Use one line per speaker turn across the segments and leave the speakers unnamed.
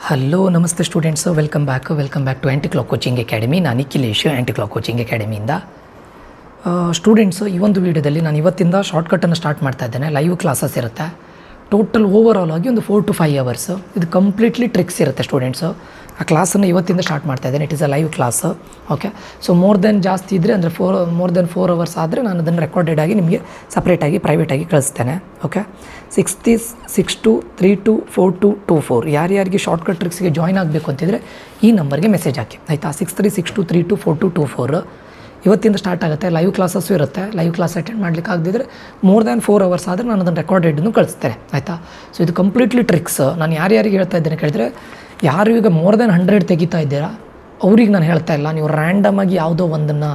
Hello namaste students welcome back to anti clock coaching academy. ನಾನು Nikhilesh anti clock coaching ಅಕಾಡೆಮಿಯಿಂದ. Students ಈ ಒಂದು ವೀಡಿಯೋದಲ್ಲಿ ನಾನು ಇವತ್ತಿಂದ ಶಾರ್ಟ್ಕಟ್ಟನ್ನು ಸ್ಟಾರ್ಟ್ ಮಾಡ್ತಾ ಇದ್ದೇನೆ. ಲೈವ್ ಕ್ಲಾಸಸ್ ಇರುತ್ತೆ. ಟೋಟಲ್ ಓವರಾಲ್ ಆಗಿ ಒಂದು 4 to 5 hours. ಇದು ಕಂಪ್ಲೀಟ್ಲಿ ಟ್ರಿಕ್ಸ್ ಇರುತ್ತೆ ಸ್ಟೂಡೆಂಟ್ಸು. ಆ ಕ್ಲಾಸನ್ನು ಇವತ್ತಿಂದ ಸ್ಟಾರ್ಟ್ ಮಾಡ್ತಾ ಇದ್ದೇನೆ. It is a live class. Okay, so more then ಜಾಸ್ತಿ ಇದ್ದರೆ ಅಂದರೆ ಮೋರ್ ದೆನ್ 4 hours ಆದರೆ ನಾನು ಅದನ್ನು ರೆಕಾರ್ಡೆಡ್ ಆಗಿ ನಿಮಗೆ ಸಪ್ರೇಟಾಗಿ ಪ್ರೈವೇಟಾಗಿ ಕಳಿಸ್ತೇನೆ. ಓಕೆ, 6362324224 ಯಾರ್ಯಾರಿಗೆ ಶಾರ್ಟ್ಕಟ್ ಟ್ರಿಕ್ಸ್ಗೆ ಜಾಯ್ನ್ ಆಗಬೇಕು ಅಂತಿದ್ರೆ ಈ ನಂಬರ್ಗೆ ಮೆಸೇಜ್ ಹಾಕಿ, ಆಯಿತಾ. 6362324224 ಇವತ್ತಿಂದ ಸ್ಟಾರ್ಟ್ ಆಗುತ್ತೆ. ಲೈವ್ ಕ್ಲಾಸಸ್ಸು ಇರುತ್ತೆ. ಲೈವ್ ಕ್ಲಾಸ್ ಅಟೆಂಡ್ ಮಾಡಲಿಕ್ಕೆ ಆಗದಿದ್ದರೆ ಮೋರ್ ದ್ಯಾನ್ 4 hours ಆದರೆ ನಾನು ಅದನ್ನು ರೆಕಾರ್ಡೆಡ್ನು ಕಳಿಸ್ತೇನೆ, ಆಯಿತಾ. ಸೊ ಇದು ಕಂಪ್ಲೀಟ್ಲಿ ಟ್ರಿಕ್ಸ್. ನಾನು ಯಾರ್ಯಾರಿಗೆ ಹೇಳ್ತಾ ಇದ್ದೇನೆ ಕೇಳಿದ್ರೆ, ಯಾರು ಈಗ ಮೋರ್ ದೆನ್ 100 ತೆಗಿತಾ ಇದ್ದೀರಾ ಅವ್ರಿಗೆ ನಾನು ಹೇಳ್ತಾ ಇಲ್ಲ. ನೀವು ರ್ಯಾಂಡಮಾಗಿ ಯಾವುದೋ ಒಂದನ್ನು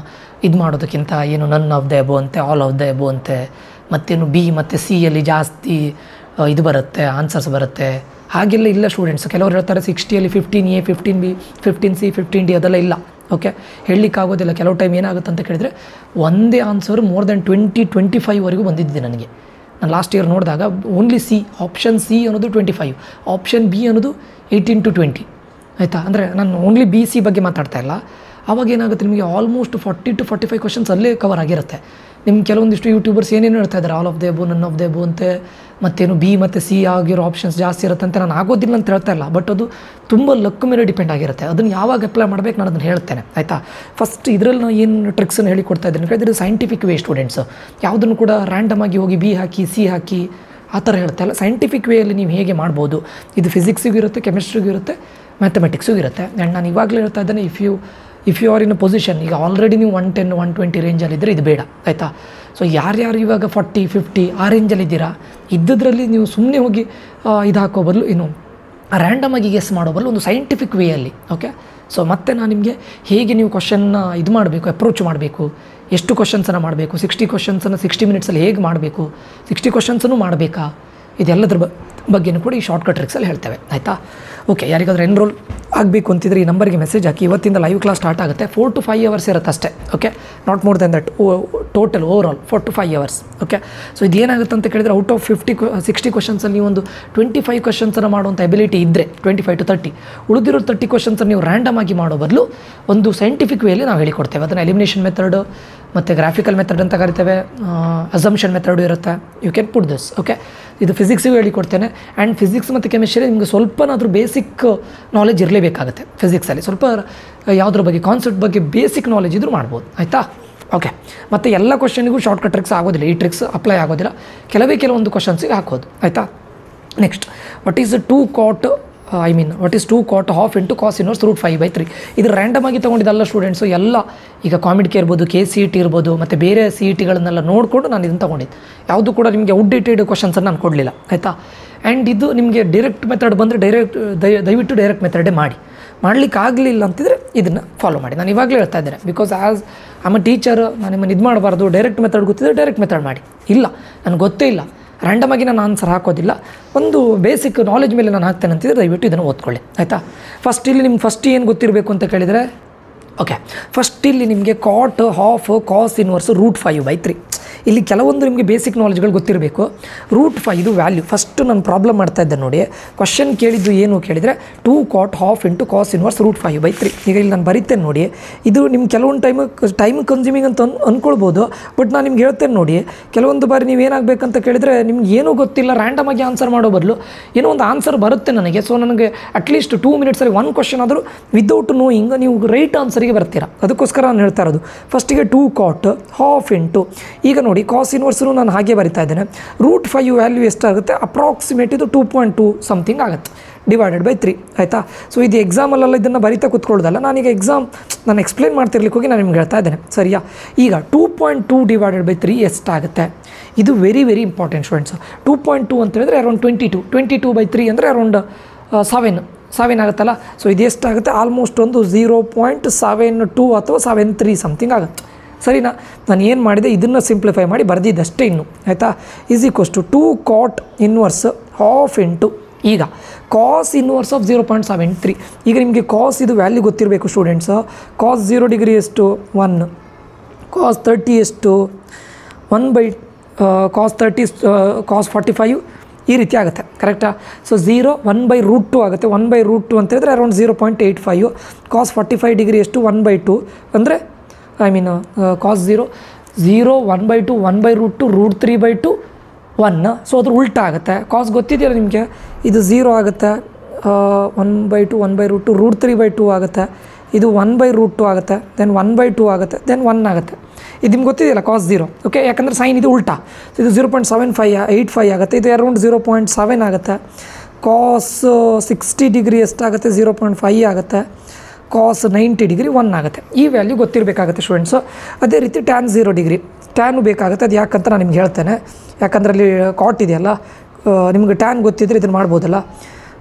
ಇದು ಮಾಡೋದಕ್ಕಿಂತ ಏನು ನನ್ ಆಫ್ ದ ಎಬೋ ಅಂತೆ, ಆಲ್ ಆಫ್ ದ ಎಬೋ ಅಂತೆ, ಮತ್ತೇನು ಬಿ ಮತ್ತು ಸಿ ಯಲ್ಲಿ ಜಾಸ್ತಿ ಇದು ಬರುತ್ತೆ, ಆನ್ಸರ್ಸ್ ಬರುತ್ತೆ, ಹಾಗೆಲ್ಲ ಇಲ್ಲ ಸ್ಟೂಡೆಂಟ್ಸ್. ಕೆಲವರು ಹೇಳ್ತಾರೆ 60ಯಲ್ಲಿ 15A 15B 15C 15D ಅದೆಲ್ಲ ಇಲ್ಲ. ಓಕೆ, ಹೇಳಲಿಕ್ಕಾಗೋದಿಲ್ಲ. ಕೆಲವು ಟೈಮ್ ಏನಾಗುತ್ತೆ ಅಂತ ಕೇಳಿದರೆ ಒಂದೇ ಆನ್ಸರ್ ಮೋರ್ ದೆನ್ 20-25ವರೆಗೂ ಬಂದಿದ್ದೆ ನನಗೆ. ನಾನು ಲಾಸ್ಟ್ ಇಯರ್ ನೋಡಿದಾಗ ಓನ್ಲಿ ಸಿ, ಆಪ್ಷನ್ ಸಿ ಅನ್ನೋದು 25, ಆಪ್ಷನ್ ಬಿ ಅನ್ನೋದು 18 to 20, ಆಯಿತಾ. ಅಂದರೆ ನಾನು ಓನ್ಲಿ ಬಿ ಸಿ ಬಗ್ಗೆ ಮಾತಾಡ್ತಾ ಇಲ್ಲ. ಆವಾಗ ಏನಾಗುತ್ತೆ, ನಿಮಗೆ ಆಲ್ಮೋಸ್ಟ್ 40 to 45 ಕ್ವಶನ್ಸ್ ಅಲ್ಲೇ ಕವರ್ ಆಗಿರುತ್ತೆ. ನಿಮ್ಗೆ ಕೆಲವೊಂದಿಷ್ಟು ಯೂಟ್ಯೂಬರ್ಸ್ ಏನೇನು ಹೇಳ್ತಾ ಇದ್ದಾರೆ, all of the above, none of the above ಅಂತೆ, ಮತ್ತೇನು ಬಿ ಮತ್ತು ಸಿ ಆಗಿರೋ ಆಪ್ಷನ್ಸ್ ಜಾಸ್ತಿ ಇರುತ್ತೆ ಅಂತ. ನಾನು ಆಗೋದಿಲ್ಲ ಅಂತ ಹೇಳ್ತಾ ಇಲ್ಲ, ಬಟ್ ಅದು ತುಂಬ ಲಕ್ ಮೇಲೆ ಡಿಪೆಂಡ್ ಆಗಿರುತ್ತೆ. ಅದನ್ನು ಯಾವಾಗ ಅಪ್ಲೈ ಮಾಡಬೇಕು ನಾನು ಅದನ್ನು ಹೇಳ್ತೇನೆ, ಆಯಿತಾ. ಫಸ್ಟ್ ಇದರಲ್ಲಿ ನಾನು ಏನು ಟ್ರಿಕ್ಸನ್ನು ಹೇಳಿಕೊಡ್ತಾ ಇದ್ದೀನಿ ಹೇಳಿದ್ರೆ ಸೈಂಟಿಫಿಕ್ ವೇ ಸ್ಟೂಡೆಂಟ್ಸು. ಯಾವುದನ್ನು ಕೂಡ ರ್ಯಾಂಡಮಾಗಿ ಹೋಗಿ ಬಿ ಹಾಕಿ ಸಿ ಹಾಕಿ ಆ ಥರ ಹೇಳ್ತಾ ಇಲ್ಲ. ಸೈಂಟಿಫಿಕ್ ವೇಯಲ್ಲಿ ನೀವು ಹೇಗೆ ಮಾಡ್ಬೋದು, ಇದು ಫಿಸಿಕ್ಸಿಗೂ ಇರುತ್ತೆ, ಕೆಮಿಸ್ಟ್ರಿಗೂ ಇರುತ್ತೆ, ಮ್ಯಾಥಮೆಟಿಕ್ಸಿಗೂ ಇರುತ್ತೆ. ಆ್ಯಂಡ್ ನಾನು ಇವಾಗಲೇ ಹೇಳ್ತಾ ಇದ್ದೇನೆ, if you are in a position, ಈಗ ಆಲ್ರೆಡಿ ನೀವು 110 120 ರೇಂಜಲ್ಲಿದ್ದರೆ ಇದು ಬೇಡ, ಆಯಿತಾ. ಸೊ ಯಾರ್ಯಾರು ಇವಾಗ 40 50 ಆ ರೇಂಜಲ್ಲಿದ್ದೀರಾ, ಇದ್ದದ್ರಲ್ಲಿ ನೀವು ಸುಮ್ಮನೆ ಹೋಗಿ ಇದು ಹಾಕೋ ಬದಲು ಏನು ರ್ಯಾಂಡಮಾಗಿ ಗೆಸ್ ಮಾಡೋ ಬದಲು ಒಂದು ಸೈಂಟಿಫಿಕ್ ವೇಯಲ್ಲಿ. ಓಕೆ, ಸೊ ಮತ್ತೆ ನಾನು ನಿಮಗೆ ಹೇಗೆ ನೀವು ಕ್ವಶನ್ನ ಇದು ಮಾಡಬೇಕು, ಅಪ್ರೋಚ್ ಮಾಡಬೇಕು, ಎಷ್ಟು ಕ್ವಶನ್ಸನ್ನು ಮಾಡಬೇಕು, 60 ಕ್ವಶನ್ಸನ್ನು 60 minutesಲ್ಲಿ ಹೇಗೆ ಮಾಡಬೇಕು, 60 ಕ್ವಶನ್ಸನ್ನು ಮಾಡಬೇಕಾ, ಇದೆಲ್ಲದ್ರ ಬಗ್ಗೆಯೂ ಕೂಡ ಈ ಶಾರ್ಟ್ಕಟ್ ಟ್ರಿಕ್ಸಲ್ಲಿ ಹೇಳ್ತೇವೆ, ಆಯಿತಾ. ಓಕೆ, ಯಾರಿಗಾದ್ರೂ ಎನ್ರೋಲ್ ಆಗಬೇಕು ಅಂತಿದ್ರೆ ಈ ನಂಬರ್ಗೆ ಮೆಸೇಜ್ ಹಾಕಿ. ಇವತ್ತಿಂದ ಲೈವ್ ಕ್ಲಾಸ್ ಸ್ಟಾರ್ಟ್ ಆಗುತ್ತೆ. 4 to 5 hours ಇರುತ್ತೆ ಅಷ್ಟೇ. Okay, not more than that. Total overall 4 to 5 hours. Okay, so ಇದೇನಾಗುತ್ತೆ ಅಂತ ಕೇಳಿದರೆ ಔಟ್ ಆಫ್ 60 ಕ್ವಶನ್ಸಲ್ಲಿ ನೀವು ಒಂದು 25 ಕ್ವಶನ್ಸನ್ನು ಮಾಡುವಂಥ ಎಬಿಲಿಟಿ ಇದ್ದರೆ 25 to 30, ಉಳಿದಿರೋ 30 ಕ್ವಶನ್ಸನ್ನು ನೀವು ರ್ಯಾಂಡಮ್ ಆಗಿ ಮಾಡೋ ಬದಲು ಒಂದು ಸೈಂಟಿಫಿಕ್ ವೇಯಲ್ಲಿ ನಾವು ಹೇಳಿಕೊಡ್ತೇವೆ. ಅದನ್ನು ಎಲಿಮಿನೇಷನ್ ಮೆಥಡ್ ಮತ್ತು ಗ್ರಾಫಿಕಲ್ ಮೆಥಡ್ ಅಂತ ಕರಿತೇವೆ, ಅಸಂಪ್ಷನ್ ಮೆಥಡು ಇರುತ್ತೆ. You can put this. Okay, ಇದು ಫಿಸಿಕ್ಸಿಗೂ ಹೇಳಿಕೊಡ್ತೇನೆ. ಆ್ಯಂಡ್ ಫಿಸಿಕ್ಸ್ ಮತ್ತು ಕೆಮಿಸ್ಟ್ರಿ ನಿಮಗೆ ಸ್ವಲ್ಪನಾದರೂ ಬೇಸಿಕ್ ನಾಲೆಜ್ ಇರಲೇಬೇಕಾಗುತ್ತೆ. ಫಿಸಿಕ್ಸಲ್ಲಿ ಸ್ವಲ್ಪ ಯಾವುದ್ರ ಬಗ್ಗೆ, ಕಾನ್ಸೆಪ್ಟ್ ಬಗ್ಗೆ ಬೇಸಿಕ್ ನಾಲೆಜ್ ಇದ್ರೂ ಮಾಡ್ಬೋದು, ಆಯಿತಾ. ಓಕೆ, ಮತ್ತು ಎಲ್ಲ ಕ್ವಶನಿಗೂ ಶಾರ್ಟ್ಕಟ್ ಟ್ರಿಕ್ಸ್ ಆಗೋದಿಲ್ಲ. ಈ ಟ್ರಿಕ್ಸ್ ಅಪ್ಲೈ ಆಗೋದಿಲ್ಲ. ಕೆಲವೊಂದು ಕ್ವಶನ್ಸಿಗೆ ಹಾಕೋದು, ಆಯಿತಾ. Next, what is 2 cot half into cos inverse √5/3. ಇದು ರ್ಯಾಂಡಮ್ ಆಗಿ ತೊಗೊಂಡಿದ್ದಲ್ಲ ಸ್ಟೂಡೆಂಟ್ಸು. ಎಲ್ಲ ಈಗ ಕಾಮಿಡ್ಕೆ ಇರ್ಬೋದು, KCET ಇರ್ಬೋದು, ಮತ್ತು ಬೇರೆ CETಗಳನ್ನೆಲ್ಲ ನೋಡಿಕೊಂಡು ನಾನು ಇದನ್ನು ತೊಗೊಂಡಿದ್ದು. ಯಾವುದು ಕೂಡ ನಿಮಗೆ ಔಟ್ಡೇಟೆಡ್ ಕ್ವಶನ್ಸನ್ನು ನಾನು ಕೊಡಲಿಲ್ಲ, ಆಯಿತಾ. ಆ್ಯಂಡ್ ಇದು ನಿಮಗೆ ಡೈರೆಕ್ಟ್ ಮೆಥಡ್ ಬಂದರೆ ದಯವಿಟ್ಟು ಡೈರೆಕ್ಟ್ ಮೆಥಡೇ ಮಾಡಲಿಕ್ಕೆ ಆಗಲಿಲ್ಲ ಅಂತಿದ್ರೆ ಇದನ್ನು ಫಾಲೋ ಮಾಡಿ. ನಾನು ಇವಾಗಲೇ ಹೇಳ್ತಾ ಇದ್ದೇನೆ, because as I A teacher ನಾನು ನಿಮ್ಮನ್ನು ಇದು ಮಾಡಬಾರ್ದು. ಡೈರೆಕ್ಟ್ ಮೆಥಡ್ ಗೊತ್ತಿದ್ದರೆ ಡೈರೆಕ್ಟ್ ಮೆಥಡ್ ಮಾಡಿ. ಇಲ್ಲ, ನನಗೆ ಗೊತ್ತೇ ಇಲ್ಲ, ರ್ಯಾಂಡಮಾಗಿ ನಾನು ಆನ್ಸರ್ ಹಾಕೋದಿಲ್ಲ, ಒಂದು ಬೇಸಿಕ್ ನಾಲೆಜ್ ಮೇಲೆ ನಾನು ಹಾಕ್ತೇನೆ ಅಂತಿದ್ರೆ ದಯವಿಟ್ಟು ಇದನ್ನು ಓದ್ಕೊಳ್ಳಿ, ಆಯಿತಾ. ಫಸ್ಟ್ ಇಲ್ಲಿ ನಿಮ್ಗೆ ಫಸ್ಟ್ ಏನು ಗೊತ್ತಿರಬೇಕು ಅಂತ ಕೇಳಿದರೆ, ಓಕೆ, ಫಸ್ಟ್ ಇಲ್ಲಿ ನಿಮಗೆ ಕಾಟ್ ಹಾಫ್ ಕಾಸ್ ಇನ್ವರ್ಸ್ √5/3. ಇಲ್ಲಿ ಕೆಲವೊಂದು ನಿಮಗೆ ಬೇಸಿಕ್ ನಾಲೆಜ್ಗಳು ಗೊತ್ತಿರಬೇಕು. √5 ಇದು ವ್ಯಾಲ್ಯೂ. ಫಸ್ಟು ನಾನು ಪ್ರಾಬ್ಲಮ್ ಮಾಡ್ತಾ ಇದ್ದೆ ನೋಡಿ. ಕ್ವಶನ್ ಕೇಳಿದ್ದು ಏನು ಕೇಳಿದರೆ 2 cot half into cos inverse √5/3. ಈಗ ಇಲ್ಲಿ ನಾನು ಬರೀತೇನೆ ನೋಡಿ. ಇದು ನಿಮ್ಗೆ ಕೆಲವೊಂದು ಟೈಮ್ ಕನ್ಸ್ಯೂಮಿಂಗ್ ಅಂತ ಅಂದ್ಕೊಳ್ಬೋದು, ಬಟ್ ನಾನು ನಿಮ್ಗೆ ಹೇಳ್ತೇನೆ ನೋಡಿ. ಕೆಲವೊಂದು ಬಾರಿ ನೀವು ಏನಾಗಬೇಕಂತ ಕೇಳಿದರೆ ನಿಮ್ಗೆ ಏನೂ ಗೊತ್ತಿಲ್ಲ, ರ್ಯಾಂಡಮಾಗಿ ಆನ್ಸರ್ ಮಾಡೋ ಬದಲು ಏನೋ ಒಂದು ಆನ್ಸರ್ ಬರುತ್ತೆ ನನಗೆ. ಸೊ ನನಗೆ ಅಟ್ಲೀಸ್ಟ್ 2 minutesಲ್ಲಿ 1 ಕ್ವಶನ್ ಆದರೂ ವಿದೌಟ್ ನೋಯಿಂಗ್ ನೀವು ರೈಟ್ ಆನ್ಸರಿಗೆ ಬರ್ತೀರಾ. ಅದಕ್ಕೋಸ್ಕರ ನಾನು ಹೇಳ್ತಾ ಇರೋದು. ಫಸ್ಟಿಗೆ 2 cot half into, ಈಗ ನೋಡಿ ಕಾಸ್ ಇನ್ವರ್ಸನ್ನು ನಾನು ಹಾಗೆ ಬರಿತಾ ಇದ್ದೇನೆ. √5 ವ್ಯಾಲ್ಯೂ ಎಷ್ಟಾಗುತ್ತೆ, ಅಪ್ರಾಕ್ಸಿಮೇಟ್ ಇದು 2.2 ಸಮಥಿಂಗ್ ಆಗುತ್ತೆ /3, ಆಯಿತಾ. ಸೊ ಇದು ಎಕ್ಸಾಮಲ್ಲೆಲ್ಲ ಇದನ್ನು ಬರಿತಾ ಕೂತ್ಕೊಳ್ಳೋದಲ್ಲ. ನಾನೀಗ ನಾನು ಎಕ್ಸ್ಪ್ಲೇನ್ ಮಾಡ್ತಿರ್ಲಿಕ್ಕೆ ಹೋಗಿ ನಾನು ನಿಮ್ಗೆ ಹೇಳ್ತಾ ಇದ್ದೇನೆ, ಸರಿಯಾ. ಈಗ 2.2 /3 ಎಷ್ಟಾಗುತ್ತೆ, ಇದು ವೆರಿ ವೆರಿ ಇಂಪಾರ್ಟೆಂಟ್ ಸ್ಟೂಡೆಂಟ್ಸ್. 2.2 ಅಂತ ಹೇಳಿದ್ರೆ ಅರೌಂಡ್ 22/3 ಅಂದರೆ ಅರೌಂಡ್ 7 ಆಗುತ್ತಲ್ಲ. ಸೊ ಇದು ಎಷ್ಟಾಗುತ್ತೆ, ಆಲ್ಮೋಸ್ಟ್ ಒಂದು 0.72 ಅಥವಾ 73 ಸಮಥಿಂಗ್ ಆಗುತ್ತೆ, ಸರಿನಾ. ನಾನು ಏನು ಮಾಡಿದೆ, ಇದನ್ನು ಸಿಂಪ್ಲಿಫೈ ಮಾಡಿ ಬರೆದಿದ್ದಷ್ಟೇ ಇನ್ನು, ಆಯಿತಾ. = 2 cot inverse half into, ಈಗ ಕಾಸ್ ಇನ್ವರ್ಸ್ ಆಫ್ 0.73. ಈಗ ನಿಮಗೆ ಕಾಸ್ ಇದು ವ್ಯಾಲ್ಯೂ ಗೊತ್ತಿರಬೇಕು ಸ್ಟೂಡೆಂಟ್ಸ್. ಕಾಸ್ 0 ಡಿಗ್ರಿ ಎಷ್ಟು 1, ಕಾಸ್ 30 ಎಷ್ಟು 1/cos 30 cos 45 ಈ ರೀತಿ ಆಗುತ್ತೆ ಕರೆಕ್ಟಾ. ಸೊ 0 1/√2 ಆಗುತ್ತೆ. 1/√2 ಅಂತ ಹೇಳಿದ್ರೆ ಅರೌಂಡ್ 0.85. ಕಾಸ್ 45 ಡಿಗ್ರಿ ಎಷ್ಟು 1/2 ಅಂದರೆ ಕಾಸ್ 0 1/2 1/√2 √3/2 1. ಸೊ ಅದ್ರ ಉಲ್ಟಾ ಆಗುತ್ತೆ. ಕಾಸ್ ಗೊತ್ತಿದೆಯಲ್ಲ ನಿಮಗೆ, ಇದು 0 ಆಗುತ್ತೆ, 1/2 1/√2 √3/2 ಆಗುತ್ತೆ, ಇದು 1/√2 ಆಗುತ್ತೆ, ದೆನ್ 1/2 ಆಗುತ್ತೆ, ದೆನ್ 1 ಆಗುತ್ತೆ. ಇದು ನಿಮ್ಗೆ ಗೊತ್ತಿದೆಯಲ್ಲ ಕಾಸ್ 0. ಓಕೆ, ಯಾಕಂದರೆ ಸೈನ್ ಇದು ಉಲ್ಟಾ. ಸೊ ಇದು 0.75 ಆಗುತ್ತೆ, ಇದು ಅರೌಂಡ್ 0.7 ಆಗುತ್ತೆ. ಕಾಸ್ 60 ಡಿಗ್ರಿ ಎಷ್ಟಾಗುತ್ತೆ 0.5 ಆಗುತ್ತೆ. ಕಾಸ್ 90 ಡಿಗ್ರಿ 1 ಆಗುತ್ತೆ. ಈ ವ್ಯಾಲ್ಯೂ ಗೊತ್ತಿರಬೇಕಾಗುತ್ತೆ ಸ್ಟೂಡೆಂಟ್ಸು. ಅದೇ ರೀತಿ ಟ್ಯಾನ್ 0 ಡಿಗ್ರಿ ಟ್ಯಾನು ಬೇಕಾಗುತ್ತೆ. ಅದು ಯಾಕಂತ ನಾನು ನಿಮ್ಗೆ ಹೇಳ್ತೇನೆ, ಯಾಕಂದರೆ ಅಲ್ಲಿ ಕಾಟ್ ಇದೆಯಲ್ಲ, ನಿಮ್ಗೆ ಟ್ಯಾನ್ ಗೊತ್ತಿದ್ದರೆ ಇದನ್ನು ಮಾಡ್ಬೋದಲ್ಲ.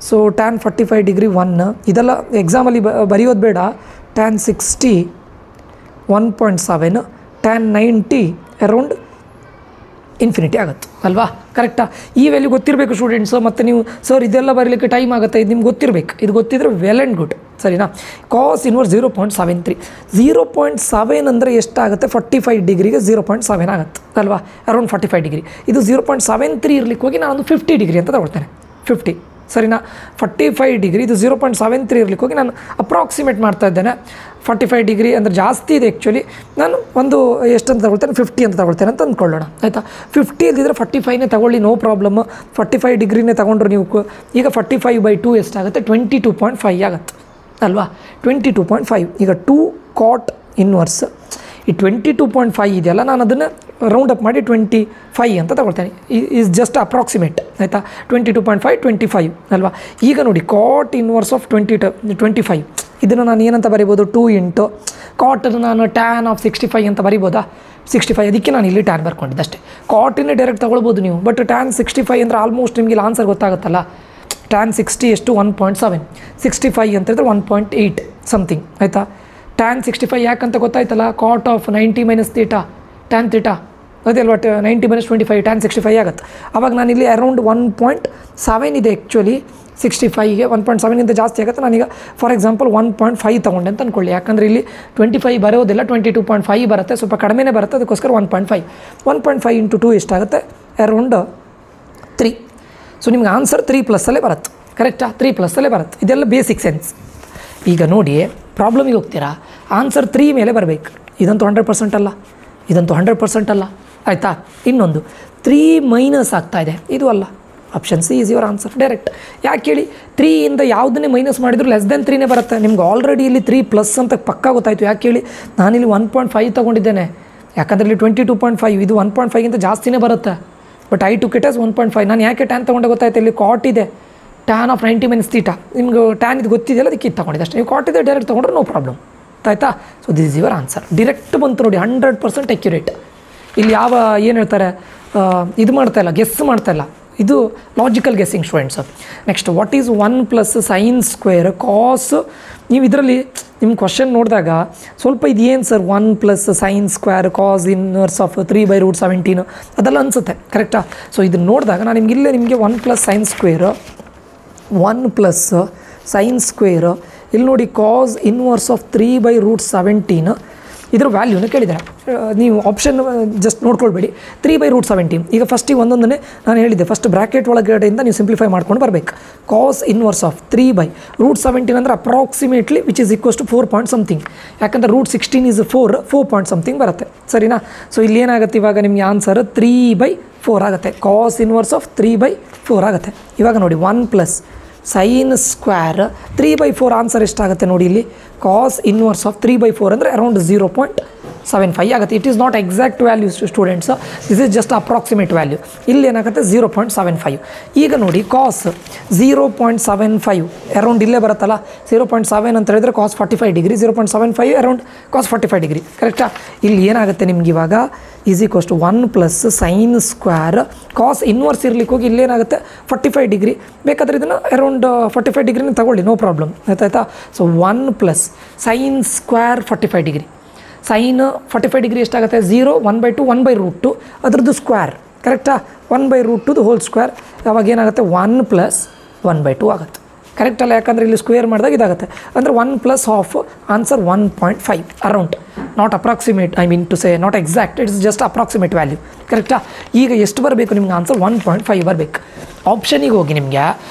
ಸೊ ಟ್ಯಾನ್ 45 ಡಿಗ್ರಿ 1 ಇದೆಲ್ಲ ಎಕ್ಸಾಮಲ್ಲಿ ಬರೆಯೋದು ಬೇಡ. ಟ್ಯಾನ್ 60 1.7, ಟ್ಯಾನ್ 90 ಅರೌಂಡ್ ಇನ್ಫಿನಿಟಿ ಆಗುತ್ತೆ ಅಲ್ವಾ, ಕರೆಕ್ಟಾ. ಈ ವ್ಯಾಲ್ಯೂ ಗೊತ್ತಿರಬೇಕು ಸ್ಟೂಡೆಂಟ್ಸು. ಮತ್ತು ನೀವು ಸರ್ ಇದೆಲ್ಲ ಬರೀಲಿಕ್ಕೆ ಟೈಮ್ ಆಗುತ್ತೆ, ಇದು ನಿಮ್ಗೆ ಗೊತ್ತಿರಬೇಕು. ಇದು ಗೊತ್ತಿದ್ರೆ ವೆಲ್ ಆ್ಯಂಡ್ ಗುಡ್, ಸರಿನಾ. Cos inverse 0.73. 0.7 ಅಂದರೆ ಎಷ್ಟಾಗುತ್ತೆ 45 ಡಿಗ್ರಿಗೆ 0.7 ಆಗುತ್ತೆ ಅಲ್ವಾ, ಅರೌಂಡ್ 45 ಡಿಗ್ರಿ. ಇದು 0.73 ಇರಲಿಕ್ಕೆ ಹೋಗಿ ನಾನೊಂದು 50 ಡಿಗ್ರಿ ಅಂತ ತಗೊಳ್ತೇನೆ, 50 ಸರಿನಾ. 45 ಡಿಗ್ರಿ ಇದು 0.73 ಇರಲಿಕ್ಕೆ ಹೋಗಿ ನಾನು ಅಪ್ರಾಕ್ಸಿಮೇಟ್ ಮಾಡ್ತಾ ಇದ್ದೇನೆ. 45 ಡಿಗ್ರಿ ಅಂದರೆ ಜಾಸ್ತಿ ಇದೆ ಆ್ಯಕ್ಚುಲಿ. ನಾನು ಒಂದು ಎಷ್ಟು ಅಂತ ತಗೊಳ್ತೇನೆ 50 ಅಂತ ತಗೊಳ್ತೇನೆ ಅಂತ ಅಂದ್ಕೊಳ್ಳೋಣ, ಆಯಿತಾ. 50 ಇದ್ದಿದ್ರೆ 45ನೇ ತಗೊಳ್ಳಿ, ನೋ ಪ್ರಾಬ್ಲಮ್. 45 ಡಿಗ್ರಿನೇ ತೊಗೊಂಡ್ರು ನೀವು. ಈಗ 45/2 ಎಷ್ಟಾಗುತ್ತೆ 22.5 ಆಗುತ್ತೆ ಅಲ್ವಾ, 22.5. ಈಗ 2 ಕಾಟ್ ಇನ್ವರ್ಸ್ ಈ 22.5 ಇದೆಯಲ್ಲ, ನಾನು ಅದನ್ನು ರೌಂಡ್ ಅಪ್ ಮಾಡಿ 25 ಅಂತ ತಗೊಳ್ತೇನೆ. ಈಸ್ ಜಸ್ಟ್ ಅಪ್ರಾಕ್ಸಿಮೇಟ್, ಆಯಿತಾ. 22.5 25 ಅಲ್ವಾ. ಈಗ ನೋಡಿ ಕಾಟ್ ಇನ್ವರ್ಸ್ ಆಫ್ 25 ಇದನ್ನು ನಾನು ಏನಂತ ಬರಿಬೋದು 2 ಇಂಟು ಕಾಟನ್ನು ನಾನು ಟ್ಯಾನ್ ಆಫ್ 65 ಅಂತ ಬರಿಬೋದಾ. 65 ಅದಕ್ಕೆ ನಾನು ಇಲ್ಲಿ ಟ್ಯಾನ್ ಬರ್ಕೊಂಡಿದ್ದೆ ಅಷ್ಟೇ. ಕಾಟಿನೇ ಡೈರೆಕ್ಟ್ ತೊಗೊಳ್ಬೋದು ನೀವು, ಬಟ್ ಟ್ಯಾನ್ 65 ಅಂದರೆ ಆಲ್ಮೋಸ್ಟ್ ನಿಮಗೆ ಇಲ್ಲಿ ಆನ್ಸರ್ ಗೊತ್ತಾಗುತ್ತಲ್ಲ. ಟ್ಯಾನ್ 60 ಎಷ್ಟು 1.7, 65 ಅಂತ ಹೇಳಿದ್ರೆ 1.8 ಸಮಥಿಂಗ್, ಆಯಿತಾ. ಟ್ಯಾನ್ 65 ಯಾಕಂತ ಗೊತ್ತಾಯ್ತಲ್ಲ, cot of 90 minus theta tan theta ಅದೇ ಅಲ್ವಾ, 90 ಮೈನಸ್ 25 ಟ್ಯಾನ್ 65 ಆಗುತ್ತೆ. ಆವಾಗ ನಾನಿಲ್ಲಿ ಅರೌಂಡ್ 1.7 ಇದೆ ಆ್ಯಕ್ಚುಲಿ 65ಗೆ. 1.7 ಜಾಸ್ತಿ ಆಗುತ್ತೆ. ನಾನೀಗ ಫಾರ್ ಎಕ್ಸಾಂಪಲ್ 1.5 ತೊಗೊಂಡೆ ಅಂತ ಅಂದ್ಕೊಳ್ಳಿ, ಯಾಕಂದರೆ ಇಲ್ಲಿ 25 ಬರೋದಿಲ್ಲ, 22.5 ಬರುತ್ತೆ, ಸ್ವಲ್ಪ ಕಡಿಮೆನೇ ಬರುತ್ತೆ, ಅದಕ್ಕೋಸ್ಕರ 1.5. 1.5 ಇಂಟು 2 ಎಷ್ಟಾಗುತ್ತೆ ಅರೌಂಡ್ 3. ಸೊ ನಿಮ್ಗೆ ಆನ್ಸರ್ 3+ ಬರುತ್ತೆ, ಕರೆಕ್ಟಾ. 3+ ಬರುತ್ತೆ. ಇದೆಲ್ಲ ಬೇಸಿಕ್ ಸೆನ್ಸ್. ಈಗ ನೋಡಿ ಪ್ರಾಬ್ಲಮಿಗೆ ಹೋಗ್ತೀರಾ, ಆನ್ಸರ್ 3 ಮೇಲೆ ಬರಬೇಕು. ಇದಂತೂ 100% ಅಲ್ಲ, ಇದಂತೂ 100% ಅಲ್ಲ, ಆಯಿತಾ. ಇನ್ನೊಂದು 3 ಮೈನಸ್ ಆಗ್ತಾಯಿದೆ, ಇದು ಅಲ್ಲ. Option C is your answer direct. ಯಾಕೆ ಹೇಳಿ, 3 ಇಂದ ಯಾವುದನ್ನೇ ಮೈನಸ್ ಮಾಡಿದ್ರು ಲೆಸ್ ದೆನ್ 3ನೇ ಬರುತ್ತೆ. ನಿಮ್ಗೆ ಆಲ್ರೆಡಿ ಇಲ್ಲಿ 3+ ಅಂತ ಪಕ್ಕಾ ಗೊತ್ತಾಯಿತು. ಯಾಕೆ ಹೇಳಿ, ನಾನಿಲ್ಲಿ 1.5 ತೊಗೊಂಡಿದ್ದೇನೆ, ಯಾಕಂದರೆ ಇಲ್ಲಿ 22.5 ಇದು 1.5ಗಿಂತ ಜಾಸ್ತಿನೇ ಬರುತ್ತೆ. But I took it as 1.5. ನಾನು ಯಾಕೆ ಟ್ಯಾನ್ ತೊಗೊಂಡೆ ಗೊತ್ತಾಯ್ತು, ಇಲ್ಲಿ ಕಾಟ್ ಇದೆ, ಟ್ಯಾನ್ ಆಫ್ 90 ಮೈನಸ್ ಥೀಟಾ. ನಿಮ್ಗೆ ಟ್ಯಾನ್ ಇದು ಗೊತ್ತಿದೆಯಲ್ಲ, ಅದಕ್ಕೆ ಇದು ತೊಗೊಂಡಿದ್ದೆ ಅಷ್ಟೇ. ನೀವು ಕಾಟ್ ಇದೆ ಡೈರೆಕ್ಟ್ ತೊಗೊಂಡ್ರೆ ನೋ ಪ್ರಾಬ್ಲಮ್, ಆಯಿತಾ. So this is your answer. Direct ಬಂತು ನೋಡಿ, 100% ಅಕ್ಯುರೇಟ್. ಇಲ್ಲಿ ಯಾವ ಏನು ಹೇಳ್ತಾರೆ ಇದು ಮಾಡ್ತಾಯಿಲ್ಲ, ಗೆಸ್ ಮಾಡ್ತಾಯಿಲ್ಲ, ಇದು logical guessing students. Next what is 1 + sin² ಕಾಸ್. ನೀವು ಇದರಲ್ಲಿ ನಿಮ್ಮ ಕ್ವಶನ್ ನೋಡಿದಾಗ ಸ್ವಲ್ಪ ಇದು ಏನು sir 1 + sin² cos inverse of 3/√17 ಅದೆಲ್ಲ ಅನಿಸುತ್ತೆ, ಕರೆಕ್ಟಾ. ಸೊ ಇದನ್ನು ನೋಡಿದಾಗ ನಾನು ನಿಮಗೆ 1 + sin², 1 + sin², ಇಲ್ಲಿ ನೋಡಿ ಕಾಸ್ ಇನ್ವರ್ಸ್ ಆಫ್ 3/√17 ಇದರ ವ್ಯಾಲ್ಯೂನ ಕೇಳಿದ್ದಾರೆ. ನೀವು ಆಪ್ಷನ್ ಜಸ್ಟ್ ನೋಡ್ಕೊಳ್ಬೇಡಿ, 3/√17. ಈಗ ಫಸ್ಟಿಗೆ ಒಂದೊಂದನ್ನೇ ನಾನು ಹೇಳಿದ್ದೆ, ಫಸ್ಟ್ ಬ್ರ್ಯಾಕೆಟ್ ಒಳಗಡೆಯಿಂದ ನೀವು ಸಿಂಪ್ಲಿಫೈ ಮಾಡ್ಕೊಂಡು ಬರಬೇಕು. ಕಾಸ್ ಇನ್ವರ್ಸ್ ಆಫ್ 3/√17 ಅಂದರೆ approximately which is equals to 4 point something. ಯಾಕಂದರೆ √16 ಈಸ್ 4 ಪಾಯಿಂಟ್ ಸಮಥಿಂಗ್ ಬರುತ್ತೆ, ಸರಿನಾ. ಸೊ ಇಲ್ಲಿ ಏನಾಗುತ್ತೆ, ಇವಾಗ ನಿಮಗೆ ಆನ್ಸರ್ 3/4 ಆಗುತ್ತೆ. ಕಾಸ್ ಇನ್ವರ್ಸ್ ಆಫ್ 3/4 ಆಗುತ್ತೆ. ಇವಾಗ ನೋಡಿ 1 + sin² 3/4 ಆನ್ಸರ್ ಎಷ್ಟಾಗುತ್ತೆ ನೋಡಿ, ಇಲ್ಲಿ ಕಾಸ್ ಇನ್ವರ್ಸ್ ಆಫ್ 3/4 ಅಂದರೆ ಅರೌಂಡ್ 0.75 ಆಗುತ್ತೆ. It is not exact value students, this is just approximate value. ಇಲ್ಲಿ ಏನಾಗುತ್ತೆ 0.75. ಈಗ ನೋಡಿ ಕಾಸ್ 0.75 ಅರೌಂಡ್ ಇಲ್ಲೇ ಬರುತ್ತಲ್ಲ, 0.7 ಅಂತ ಹೇಳಿದ್ರೆ cos 45 degree, 0.75 around cos 45 degree, ಕರೆಕ್ಟಾ. ಇಲ್ಲಿ ಏನಾಗುತ್ತೆ ನಿಮ್ಗೆ ಇವಾಗ is equals to 1 + sin² cos inverse ಇರ್ಲಿಕ್ಕೆ ಹೋಗಿ ಇಲ್ಲೇನಾಗುತ್ತೆ 45 ಡಿಗ್ರಿ. ಬೇಕಾದರೆ ಇದನ್ನು ಅರೌಂಡ್ 45 ಡಿಗ್ರಿನ ತಗೊಳ್ಳಿ, ನೋ ಪ್ರಾಬ್ಲಮ್, ಆಯ್ತಾಯ್ತಾ. So 1 + sin² 45 degree. Sine 45 degree ಎಷ್ಟಾಗುತ್ತೆ 0, 1/2 1/√2 ಅದರದ್ದು ಸ್ಕ್ವೇರ್, ಕರೆಕ್ಟಾ. 1/√2 ಹೋಲ್ ಸ್ಕ್ವೇರ್. ಯಾವಾಗ ಏನಾಗುತ್ತೆ 1 + 1/2 ಆಗುತ್ತೆ, ಕರೆಕ್ಟ್ ಅಲ್ಲ. ಯಾಕಂದರೆ ಇಲ್ಲಿ ಸ್ಕ್ವೇರ್ ಮಾಡಿದಾಗ ಇದಾಗುತ್ತೆ, ಅಂದರೆ 1 + half answer 1.5 around. Not approximate, I mean to say not exact, it's just approximate value, ಕರೆಕ್ಟಾ. ಈಗ ಎಷ್ಟು ಬರಬೇಕು ನಿಮ್ಗೆ ಆನ್ಸರ್ 1.5 ಬರಬೇಕು. ಆಪ್ಷನಿಗೆ ಹೋಗಿ. ನಿಮಗೆ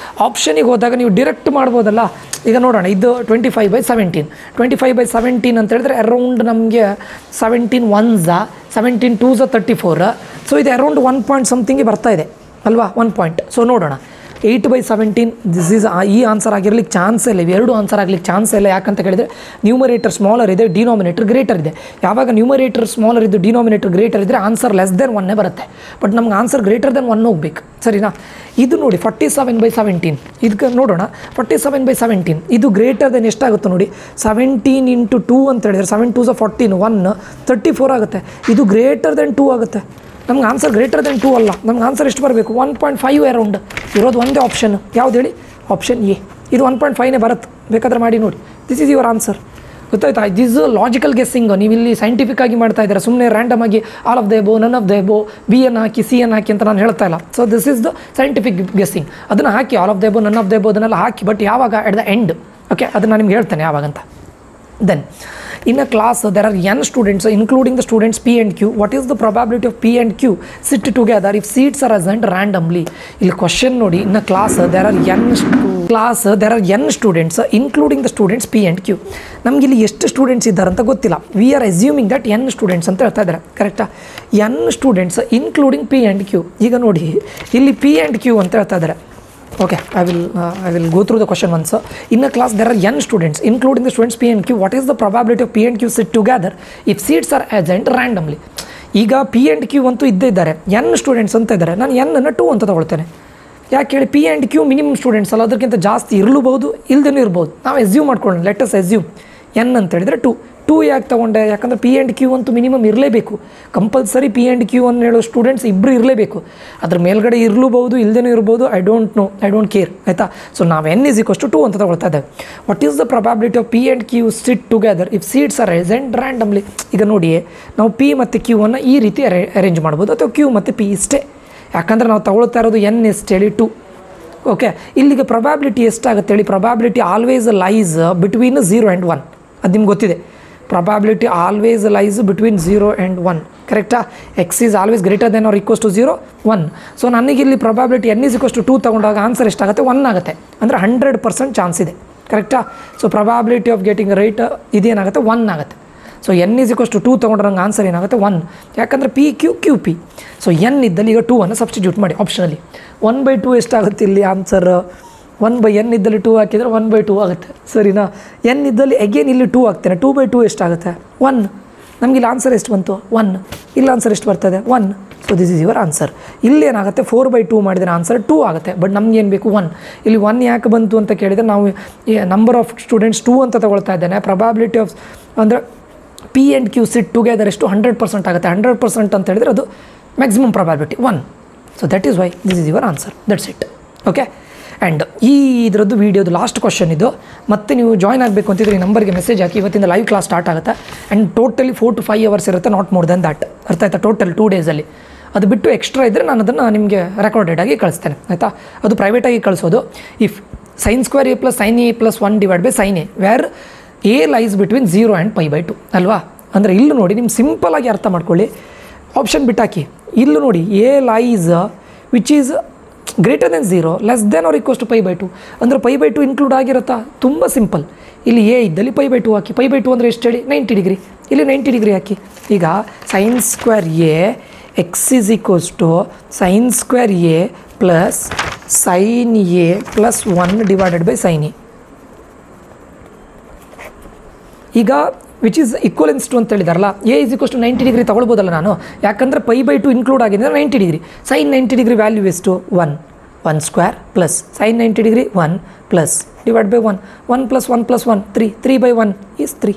ಆಪ್ಷನಿಗೆ ಹೋದಾಗ ನೀವು ಡಿರೆಕ್ಟ್ ಮಾಡ್ಬೋದಲ್ಲ. ಈಗ ನೋಡೋಣ, ಇದು 25/17. 25/17 ಅಂತ ಹೇಳಿದ್ರೆ ಅರೌಂಡ್ ನಮಗೆ 17 1s 17 2s 34. ಸೊ ಇದು ಅರೌಂಡ್ 1 ಪಾಯಿಂಟ್ ಸಮಥಿಂಗ್ಗೆ ಬರ್ತಾ ಇದೆ ಅಲ್ವಾ, 1 ಪಾಯಿಂಟ್. ಸೊ ನೋಡೋಣ, 8/17 ದಿಸ್ ಈಸ್ ಈ ಆನ್ಸರ್ ಆಗಿರ್ಲಿಕ್ಕೆ ಚಾನ್ಸ್ ಇಲ್ಲ. ಇವೆರಡು ಆನ್ಸರ್ ಆಗಲಿಕ್ಕೆ ಚಾನ್ಸ್ ಇಲ್ಲ. ಯಾಕಂತ ಕೇಳಿದರೆ ನ್ಯೂಮರೇಟರ್ ಸ್ಮಾಲರ್ ಇದೆ, ಡಿನಾಮಿನೇಟರ್ ಗ್ರೇಟರ್ ಇದೆ. ಯಾವಾಗ ನ್ಯೂಮರೇಟರ್ ಸ್ಮಾಲರ್ ಇದ್ದು ಡಿನಾಮಿನೇಟರ್ ಗ್ರೇಟರ್ ಇದ್ದರೆ ಆನ್ಸರ್ ಲೆಸ್ ದೆನ್ 1 ಬರುತ್ತೆ. ಬಟ್ ನಮ್ಗೆ ಆನ್ಸರ್ ಗ್ರೇಟರ್ ದೆನ್ 1 ಹೋಗ್ಬೇಕು, ಸರಿನಾ? ಇದು ನೋಡಿ 47/17. ಇದಕ್ಕೆ ನೋಡೋಣ, 47/17 ಇದು ಗ್ರೇಟರ್ ದೆನ್ ಎಷ್ಟಾಗುತ್ತೆ ನೋಡಿ, 17 × 2 ಅಂತ ಹೇಳಿದರೆ 7 2s 14 1 34 ಆಗುತ್ತೆ. ಇದು ಗ್ರೇಟರ್ ದೆನ್ 2 ಆಗುತ್ತೆ. ನಮ್ಗೆ ಆನ್ಸರ್ ಗ್ರೇಟರ್ ದೆನ್ 2 ಅಲ್ಲ, ನಮ್ಗೆ ಆನ್ಸರ್ ಎಷ್ಟು ಬರಬೇಕು, 1.5 ಅರೌಂಡ್ ಇರೋದು. ಒಂದೇ ಆಪ್ಷನ್ ಯಾವ್ದು ಹೇಳಿ, ಆಪ್ಷನ್ ಎ. ಇದು 1.5ನೇ ಬರುತ್ತೆ, ಬೇಕಾದ್ರೆ ಮಾಡಿ ನೋಡಿ. This is your answer. ಗೊತ್ತಾಯ್ತಾ? This logical guessing. ನೀವು ಇಲ್ಲಿ ಸೈಂಟಿಫಿಕ್ ಆಗಿ ಮಾಡ್ತಾ ಇದ್ದೀರಾ, ಸುಮ್ಮನೆ ರ್ಯಾಂಡಮ್ ಆಗಿ all of the above, none of the above, B ಅನ್ನು ಹಾಕಿ ಸಿ ಅನ್ನು ಹಾಕಿ ಅಂತ ನಾನು ಹೇಳ್ತಾ ಇಲ್ಲ. So this is the scientific guessing. ಅದನ್ನು ಹಾಕಿ all of the above, none of the above ಅದನ್ನೆಲ್ಲ ಹಾಕಿ, ಬಟ್ ಯಾವಾಗ ಎಟ್ ದ ಎಂಡ್. ಓಕೆ, ಅದನ್ನು ನಾನು ನಿಮ್ಗೆ ಹೇಳ್ತೇನೆ ಯಾವಾಗಂತ. Then in a class there are n students including the students P and Q. What is the probability of P and Q sit together if seats are assigned randomly? ಇಲ್ಲಿ question ನೋಡಿ, in a class there are n students including the students P and Q. ನಮ್ಗೆ ಇಲ್ಲಿ ಎಷ್ಟು students ಇದ್ದಾರೆ ಅಂತ ಗೊತ್ತಿಲ್ಲ. We are assuming that n students ಅಂತ ಹೇಳ್ತಾ ಇದ್ದಾರೆ, ಕರೆಕ್ಟಾ? n students including P and Q. ಈಗ ನೋಡಿ, ಇಲ್ಲಿ P and Q ಅಂತ ಹೇಳ್ತಾ ಇದ್ದಾರೆ. Okay, I will go through the question once. In a class there are n students including the students P and Q. What is the probability of P and Q sit together if seats are assigned randomly? ಈಗ P and Q ಅಂತೂ ಇದ್ದೇ ಇದ್ದಾರೆ, n students ಅಂತ ಇದ್ದಾರೆ. ನಾನು n ಅನ್ನು 2 ಅಂತ ತೊಗೊಳ್ತೇನೆ. ಯಾಕೆ ಹೇಳಿ, P and Q minimum students ಅಲ್ಲ, ಅದಕ್ಕಿಂತ ಜಾಸ್ತಿ ಇರಲೂಬಹುದು, ಇಲ್ಲದೇ ಇರ್ಬೋದು. ನಾವು ಎಸ್ಯೂಮ್ ಮಾಡ್ಕೊಳ್ಳೋಣ, ಲೆಟ್ ಅಸ್ ಎಸ್ಯೂಮ್ n ಅಂತ ಹೇಳಿದರೆ 2 ಯಾಕೆ ತೊಗೊಂಡೆ, ಯಾಕಂದರೆ P and Q ಅಂತೂ ಮಿನಿಮಮ್ ಇರಲೇಬೇಕು. ಕಂಪಲ್ಸರಿ P and Q ಅನ್ನು ಹೇಳೋ ಸ್ಟೂಡೆಂಟ್ಸ್ ಇಬ್ಬರು ಇರಲೇಬೇಕು. ಅದ್ರ ಮೇಲ್ಗಡೆ ಇರಲೂಬಹುದು, ಇಲ್ಲದೇ ಇರ್ಬೋದು, ಐ ಡೋಂಟ್ ಕೇರ್, ಆಯಿತಾ? ಸೊ ನಾವು n = 2 ಅಂತ ತೊಗೊಳ್ತಾ ಇದ್ದೇವೆ. What is the probability of P and Q sit together if seats are arranged randomly? ಈಗ ನೋಡಿ, ನಾವು P ಮತ್ತು Q ಅನ್ನು ಈ ರೀತಿ ಅರೇಂಜ್ ಮಾಡ್ಬೋದು, ಅಥವಾ Q ಮತ್ತು P ಇಷ್ಟೇ. ಯಾಕಂದರೆ ನಾವು ತೊಗೊಳ್ತಾ ಇರೋದು n ಎಷ್ಟು ಹೇಳಿ 2. ಓಕೆ, ಇಲ್ಲಿಗೆ ಪ್ರೊಬ್ಯಾಬಿಲಿಟಿ ಎಷ್ಟಾಗುತ್ತೆ ಹೇಳಿ, probability always lies between 0 and 1. ಅದು ನಿಮ್ಗೆ ಗೊತ್ತಿದೆ, probability always lies between 0 and 1, ಕರೆಕ್ಟಾ? X is always greater than or equals to 0 1. So ನನಗಿಲ್ಲಿ ಪ್ರೊಬ್ಯಾಬಿಲಿಟಿ n = 2 ತೊಗೊಂಡಾಗ ಆನ್ಸರ್ ಎಷ್ಟಾಗುತ್ತೆ, 1 ಆಗುತ್ತೆ. ಅಂದರೆ 100% ಚಾನ್ಸ್ ಇದೆ, ಕರೆಕ್ಟಾ? So probability of getting right ಇದೇನಾಗುತ್ತೆ, 1 ಆಗುತ್ತೆ. ಸೊ n = 2 ತೊಗೊಂಡ್ರೆ ನಂಗೆ ಆನ್ಸರ್ ಏನಾಗುತ್ತೆ, 1. ಯಾಕಂದರೆ P Q Q P. So n ಇದ್ದಲ್ಲಿ ಈಗ 2 ಅನ್ನು ಸಬ್ಸ್ಟಿಟ್ಯೂಟ್ ಮಾಡಿ ಆಪ್ಷನಲ್ಲಿ. 1/2 ಎಷ್ಟಾಗುತ್ತೆ ಇಲ್ಲಿ ಆನ್ಸರ್, 1/n ಇದ್ದಲ್ಲಿ 2 ಹಾಕಿದರೆ 1/2 ಆಗುತ್ತೆ, ಸರಿನಾ? n ಇದ್ದಲ್ಲಿ ಅಗೇನ್ ಇಲ್ಲಿ 2 ಹಾಕ್ತೇನೆ, 2/2 ಎಷ್ಟಾಗುತ್ತೆ, 1. ನಮಗೆ ಇಲ್ಲಿ ಆನ್ಸರ್ ಎಷ್ಟು ಬಂತು, 1. ಇಲ್ಲಿ ಆನ್ಸರ್ ಎಷ್ಟು ಬರ್ತದೆ, 1. So this is your answer. ಇಲ್ಲೇನಾಗುತ್ತೆ, 4/2 ಮಾಡಿದರೆ ಆನ್ಸರ್ 2 ಆಗುತ್ತೆ. ಬಟ್ ನಮ್ಗೆ ಏನು ಬೇಕು, 1. ಇಲ್ಲಿ 1 ಯಾಕೆ ಬಂತು ಅಂತ ಕೇಳಿದರೆ, ನಾವು ನಂಬರ್ ಆಫ್ ಸ್ಟೂಡೆಂಟ್ಸ್ 2 ಅಂತ ತಗೊಳ್ತಾ ಇದ್ದೇನೆ. ಪ್ರೊಬ್ಯಾಬಿಲಿಟಿ ಆಫ್ ಅಂದರೆ P and Q sit together ಎಷ್ಟು 100% ಆಗುತ್ತೆ. 100% ಅಂತ ಹೇಳಿದರೆ ಅದು maximum probability 1. So that is why this is your answer, that's it. Okay, and ಈ ಇದರದ್ದು ವೀಡಿಯೋದು ಲಾಸ್ಟ್ ಕ್ವಶನ್ ಇದು. ಮತ್ತೆ ನೀವು ಜಾಯ್ನ್ ಆಗಬೇಕು ಅಂತಿದ್ರೆ ಈ ನಂಬರ್ಗೆ ಮೆಸೇಜ್ ಹಾಕಿ. ಇವತ್ತಿಂದ ಲೈವ್ ಕ್ಲಾಸ್ ಸ್ಟಾರ್ಟ್ ಆಗುತ್ತೆ. ಆ್ಯಂಡ್ ಟೋಟಲಿ 4 to 5 hours ಇರುತ್ತೆ, ನಾಟ್ ಮೋರ್ ದೆನ್ ದ್ಯಾಟ್. ಅರ್ಥ ಆಯ್ತಾ? Total 2 days. ಅದು ಬಿಟ್ಟು ಎಕ್ಸ್ಟ್ರಾ ಇದ್ದರೆ ನಾನು ಅದನ್ನು ನಿಮಗೆ ರೆಕಾರ್ಡೆಡ್ ಆಗಿ ಕಳಿಸ್ತೇನೆ, ಆಯಿತಾ? ಅದು ಪ್ರೈವೇಟಾಗಿ ಕಳಿಸೋದು. If sin² a + sin a + 1 / sin a where a lies between 0 and π/2 ಅಲ್ವಾ? ಅಂದರೆ ಇಲ್ಲಿ ನೋಡಿ, ನಿಮ್ಮ ಸಿಂಪಲಾಗಿ ಅರ್ಥ ಮಾಡ್ಕೊಳ್ಳಿ. ಆಪ್ಷನ್ ಬಿಟ್ಟಾಕಿ. ಇಲ್ಲಿ ನೋಡಿ, a lies which is greater than 0 less than or equals to π/2. ಅಂದರೆ π/2 ಇನ್ಕ್ಲೂಡ್ ಆಗಿರುತ್ತಾ? ತುಂಬ ಸಿಂಪಲ್. ಇಲ್ಲಿ ಎ ಇದ್ದಲ್ಲಿ π/2 ಹಾಕಿ. π/2 ಅಂದರೆ ಎಷ್ಟು ಹೇಳಿ, 90 ಡಿಗ್ರಿ. ಇಲ್ಲಿ 90 ಡಿಗ್ರಿ ಹಾಕಿ. ಈಗ sin² a x = sin² a + sin a + 1 / sin a. ಈಗ ವಿಚ್ ಈಸ್ ಈಕ್ವಲೆನ್ಸ್ ಟು ಅಂತ ಹೇಳಿದಾರಲ್ಲ, a = 90 ಡಿಗ್ರಿ ತೊಗೊಳ್ಬೋದಲ್ಲ ನಾನು, ಯಾಕಂದರೆ π/2 ಇನ್ಕ್ಲೂಡ್ ಆಗಿದೆ 90 ಡಿಗ್ರಿ. sin 90 ಡಿಗ್ರಿ ವ್ಯಾಲ್ಯೂ ಎಷ್ಟು, 1² plus sin 90 degree 1 plus / 1 1 + 1 + 1 3 3/1 is 3.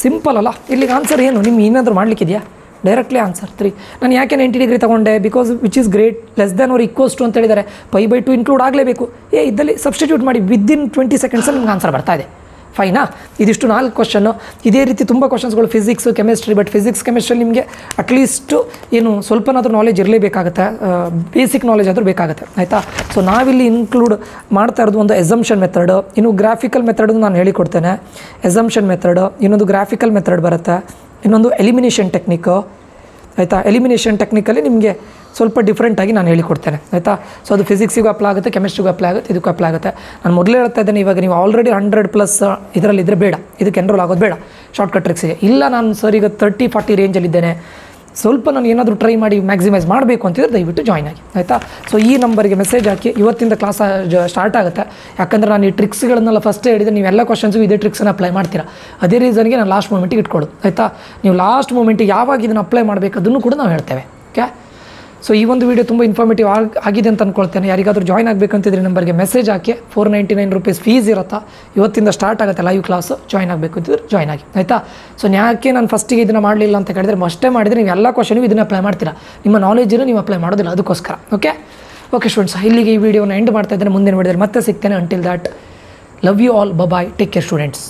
Simple ಅಲ್ಲ? ಇಲ್ಲಿಗೆ ಆನ್ಸರ್ ಏನು, ನಿಮ್ಗೆ ಏನಾದರೂ ಮಾಡಲಿಕ್ಕಿದೆಯಾ? Directly answer 3. ನಾನು ಯಾಕೆ 90 ಡಿಗ್ರಿ ತೊಗೊಂಡೆ, because which is great less than or equals to ಅಂತ ಹೇಳಿದ್ದಾರೆ. π/2 ಇನ್ಕ್ಲೂಡ್ ಆಗಲೇಬೇಕು. ಇದ್ದಲ್ಲಿ ಸಬ್ಸ್ಟಿಟ್ಯೂಟ್ ಮಾಡಿ, ವಿದಿನ್ 20 seconds ನಿಮ್ಗೆ ಆನ್ಸರ್ ಬರ್ತಾ ಇದೆ. ಫೈನಾ? ಇದಿಷ್ಟು 4 ಕ್ವಶನ್ನು. ಇದೇ ರೀತಿ ತುಂಬ ಕ್ವಶನ್ಸ್ಗಳು physics, chemistry. But physics, chemistry ನಿಮಗೆ ಅಟ್ಲೀಸ್ಟು ಏನು ಸ್ವಲ್ಪನಾದರೂ ನಾಲೆಜ್ ಇರಲೇಬೇಕಾಗುತ್ತೆ, ಬೇಸಿಕ್ ನಾಲೆಜ್ ಆದರೂ ಬೇಕಾಗುತ್ತೆ, ಆಯಿತಾ? ಸೊ ನಾವಿಲ್ಲಿ ಇನ್ಕ್ಲೂಡ್ ಮಾಡ್ತಾ ಇರೋದು ಒಂದು ಎಸಂಪ್ಷನ್ ಮೆಥಡ್, ಇನ್ನು ಗ್ರಾಫಿಕಲ್ ಮೆಥಡ್ ನಾನು ಹೇಳಿಕೊಡ್ತೇನೆ. ಎಸಂಪ್ಷನ್ ಮೆಥಡ್, ಇನ್ನೊಂದು ಗ್ರಾಫಿಕಲ್ ಮೆಥಡ್ ಬರುತ್ತೆ, ಇನ್ನೊಂದು ಎಲಿಮಿನೇಷನ್ ಟೆಕ್ನಿಕ್, ಆಯಿತಾ? ಎಲಿಮಿನೇಷನ್ ಟೆಕ್ನಿಕಲ್ಲಿ ನಿಮಗೆ ಸ್ವಲ್ಪ ಡಿಫ್ರೆಂಟಾಗಿ ನಾನು ಹೇಳಿಕೊಡ್ತೇನೆ ಆಯಿತಾ. ಸೊ ಅದು ಫಿಸಿಕ್ಸಿಗೂ ಅಪ್ಲೈ ಆಗುತ್ತೆ, ಕೆಮಿಸ್ಟ್ರಿಗೂ ಅಪ್ಲೈ ಆಗುತ್ತೆ, ಇದಕ್ಕೂ ಅಪ್ಲೈ ಆಗುತ್ತೆ. ನಾನು ಮೊದಲೇ ಹೇಳ್ತಾ ಇದ್ದೇನೆ, ಇವಾಗ ನೀವು ಆಲ್ರೆಡಿ 100+ ಇದರಲ್ಲಿದ್ದರೆ ಬೇಡ, ಇದಕ್ಕೆ ಎನ್ರೋಲ್ ಆಗೋದು ಬೇಡ ಶಾರ್ಟ್ಕಟ್ ಟ್ರಿಕ್ಸಿಗೆ. ಇಲ್ಲ ನಾನು ಸರ್ ಈಗ 30-40 ರೇಂಜಲ್ಲಿದ್ದೇನೆ, ಸ್ವಲ್ಪ ನಾನು ಏನಾದರೂ ಟ್ರೈ ಮಾಡಿ ಮ್ಯಾಕ್ಸಿಮೈಸ್ ಮಾಡಬೇಕು ಅಂತಿದ್ರೆ ದಯವಿಟ್ಟು ಜಾಯ್ನ್ ಆಗಿ ಆಯಿತಾ. ಸೊ ಈ ನಂಬರ್ಗೆ ಮೆಸೇಜ್ ಹಾಕಿ, ಇವತ್ತಿಂದ ಕ್ಲಾಸ್ ಸ್ಟಾರ್ಟ್ ಆಗುತ್ತೆ. ಯಾಕಂದರೆ ನಾನು ಈ ಟ್ರಿಕ್ಸ್ಗಳನ್ನೆಲ್ಲ ಫಸ್ಟೇ ಹೇಳಿದರೆ ನೀವೆಲ್ಲ ಕ್ವಶನ್ಸ್ಗೂ ಇದೇ ಟ್ರಿಕ್ಸನ್ನು ಅಪ್ಲೈ ಮಾಡ್ತೀರಾ. ಅದೇ ರೀಸನ್ಗೆ ನಾನು ಲಾಸ್ಟ್ ಮೂಮೆಂಟಿಗೆ ಇಟ್ಕೊಳ್ಳೋದು ಆಯಿತಾ. ನೀವು ಲಾಸ್ಟ್ ಮೂಮೆಂಟಿಗೆ ಯಾವಾಗ ಇದನ್ನು ಅಪ್ಲೈ ಮಾಡಬೇಕು ಅದನ್ನು ಕೂಡ ನಾವು ಹೇಳ್ತೇವೆ. ಓಕೆ, ಸೊ ಈ ಒಂದು ವಿಡಿಯೋ ತುಂಬ ಇನ್ಫಾರ್ಮೇಟಿವ್ ಆಗಿದೆ ಅಂತ ಅಂದ್ಕೊಳ್ತೇನೆ. ಯಾರಿಗಾದರೂ ಜಾಯ್ನ್ ಆಗಬೇಕಂತಿದ್ರೆ ನಂಬರ್ಗೆ ಮೆಸೇಜ್ ಹಾಕಿ. 499 ರೂಪೀಸ್ ಫೀಸ್ ಇರುತ್ತಾ, ಇವತ್ತಿಂದ ಸ್ಟಾರ್ಟ್ ಆಗುತ್ತೆ ಲೈವ್ ಕ್ಲಾಸು. ಜಾಯ್ನ್ ಆಗಬೇಕು ಅಂತಿದ್ರೆ ಜಾಯ್ನ್ ಆಗಿ ಆಯಿತಾ. ಸೊ ಯಾಕೆ ನಾನು ಫಸ್ಟಿಗೆ ಇದನ್ನು ಮಾಡಲಿಲ್ಲ ಅಂತ ಕೇಳಿದ್ರೆ, ಅಷ್ಟೇ ಮಾಡಿದರೆ ನೀವು ಎಲ್ಲ ಕ್ವಶನ್ಗೂ ಇದನ್ನು ಅಪ್ಲೈ ಮಾಡ್ತೀರಾ, ನಿಮ್ಮ ನಾಲೆಜನ್ನು ನೀವು ಅಪ್ಲೈ ಮಾಡೋದಿಲ್ಲ, ಅದಕ್ಕೋಸ್ಕರ. ಓಕೆ ಸ್ಟೂಡೆಂಟ್ಸ್, ಇಲ್ಲಿಗೆ ಈ ವಿಡಿಯೋನ ಎಂಡ್ ಮಾಡ್ತಾ ಇದ್ದೇನೆ. ಮುಂದಿನ ವಿಡಿಯೋದಲ್ಲಿ ಮತ್ತೆ ಸಿಗ್ತೇನೆ. Until that, love you all, bye, take care students.